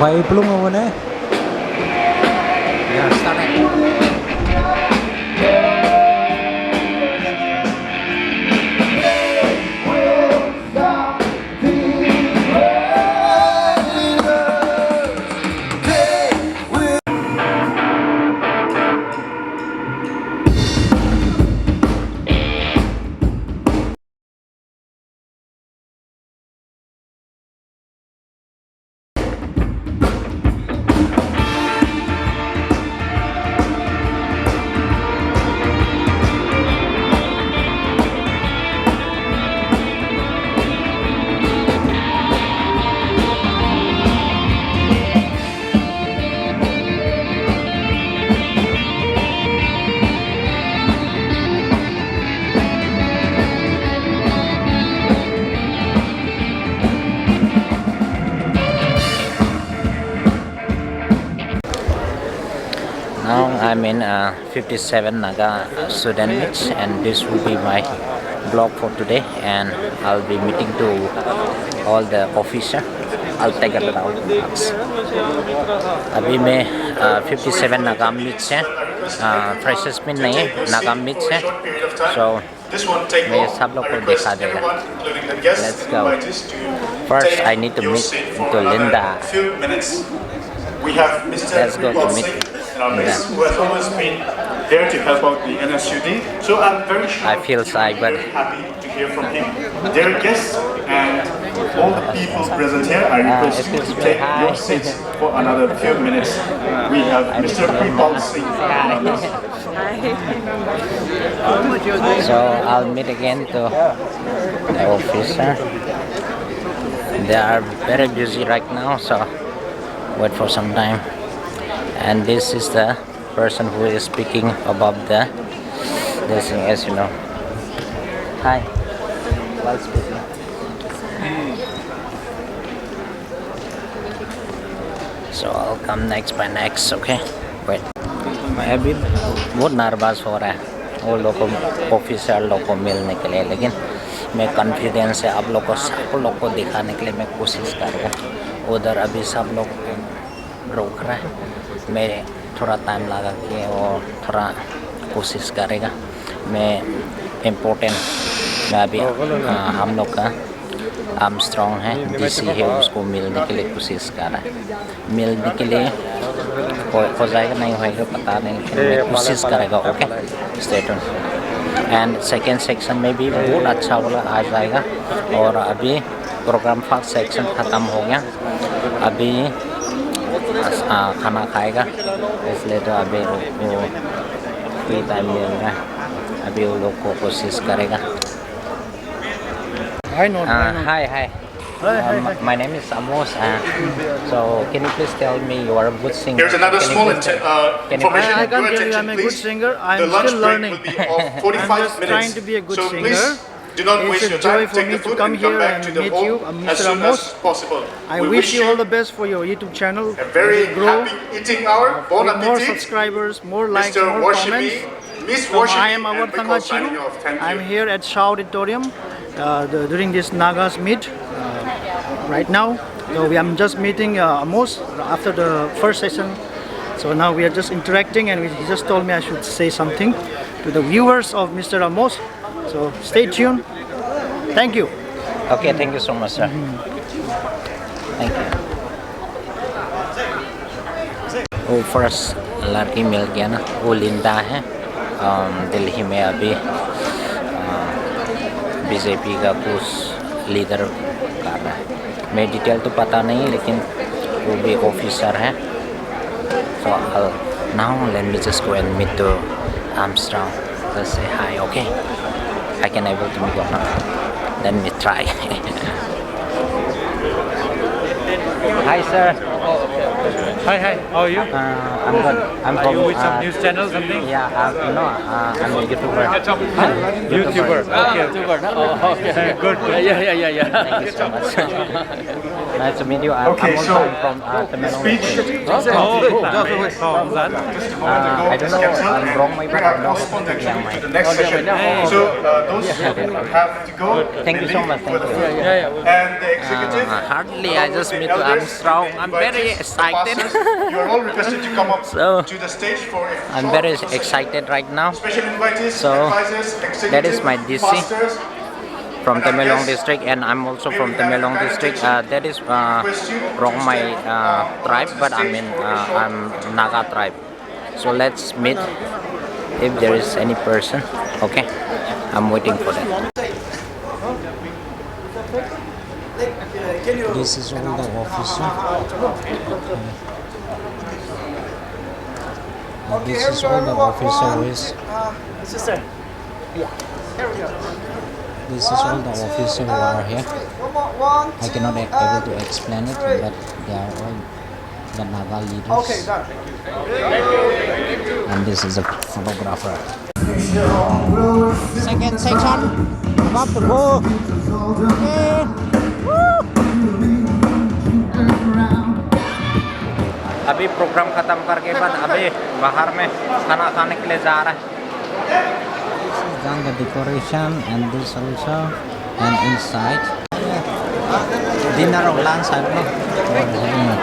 Quay plung over there. Yeah, start it. Now I'm in 57 Naga student meet, and this will be my blog for today, and I'll be meeting to all the officer. I'll take it out. अभी मैं 57 Naga meet से freshers meet नहीं है, Naga meet से, so मैं सब लोग को दिखा देगा. Let's go. First I need to meet to Linda. Let's go to meet Linda. Who has always been there to help out the NSUD. So I'm very sure I feel shy, but happy to hear from him. Dear guests and all the people present here, I request you to take your seats for another few minutes. We have Mr. Kripal Singh. So I'll meet again to the officer. They are very busy right now, so wait for some time. And this is the person who is speaking about this thing, as you know. Hi, while speaking. So I'll come next by next, okay? Wait. मैं अभी बहुत nervous हो रहा है वो लोग को officer लोग को मिलने के लिए, लेकिन मैं कॉन्फिडेंस है आप लोग को सब लोग को दिखाने के लिए मैं कोशिश करूँगा. उधर अभी सब लोग रोक रहा है, मैं थोड़ा टाइम लगा के वो थोड़ा कोशिश करेगा. मैं इम्पोर्टेंट मैं अभी हम लोग का आर्मस्ट्रॉन्ग है डीसी है, उसको मिलने के लिए कोशिश कर रहा है. मिलने के लिए हो जाएगा नहीं होएगा पता नहीं, लेकिन मैं कोशिश करेगा. Okay, stay tune. And second section में भी बहुत अच्छा वाला आ जाएगा. और अभी प्रोग्राम फर्स्ट सेक्शन ख़त्म हो गया, अभी खाना खाएगा, इसलिए तो अभी वो फ्री टाइम मिल रहा है. अभी वो लोग को कोशिश करेगा. Hi. My name is AMOS. So can you please tell me you are a good singer? Here's another small information. I can't tell you I'm a good singer. I'm still learning. Will be of 45 I'm just trying to be a good singer. Please do not waste your It's a joy time. for Take me the to food come and come here back and to the meet hall you, as Mr. soon AMOS. as possible. I wish you all the best for your YouTube channel. A very grow happy eating hour. Bon with more appetit. subscribers, more likes, Mr. more Washimi, comments. Miss I Washimi, am and Awartanga Biko signing off. Thank you. I'm here at Shaw Auditorium during this Nagas meet right now. So I'm just meeting AMOS after the first session. So now we are just interacting, and he just told me I should say something to the viewers of Mr. AMOS. So stay tuned. Thank you. Okay, thank you so much, sir. Thank you. वो first लड़की मिल गया ना, वो लिंडा है, दिल्ली में अभी BJP का कुछ लीडर कर रहा है. मैं डिटेल तो पता नहीं, लेकिन वो भी ऑफिसर है. So now let me just go and meet to Armstrong. Let's say hi, okay? I can able to meet or not. Let me try. Hi, sir. Hi, how are you? I'm good. I'm Are from. you with some news channel something? Yeah, no, I'm a YouTuber. YouTuber. Okay. Oh, okay. Good. Yeah. Thank you so much. Nice to meet you. Okay, I'm also so from the Tamil speech Oh, just a moment ago I don't is know, cancelled I'm wrong, and but we I have know postponed how to actually play to the next session. So those who have to go, Thank they you so leave much, for thank the you. food. And the executive, Hardly I along with just the meet elders, Armstrong. the I'm very invitees, the excited. pastors, you are all requested to come up So, to the stage for a I'm short very procession. excited right now. Special invitees, So, advisors, that is executive, my DC pastors, from and our Temelong guests. district, and I'm also May from we have Temelong kind district. attention. That is We request you to wrong my step tribe, onto the but stage for a short I'm Naga tribe. So let's meet if there is any person. Okay, I'm waiting for that. This is all the officer. This is all the officers. Sister. This is all the officers who are here. I cannot able to explain it, but they are all the Naga leaders. Okay, done. And this is a photographer. Second section, about to go. Okay. अभी programme खत्म करके बाद अभी बाहर में खाना खाने के लिए जा रहा है. Done the decoration and this also and inside dinner or lunch I don't know.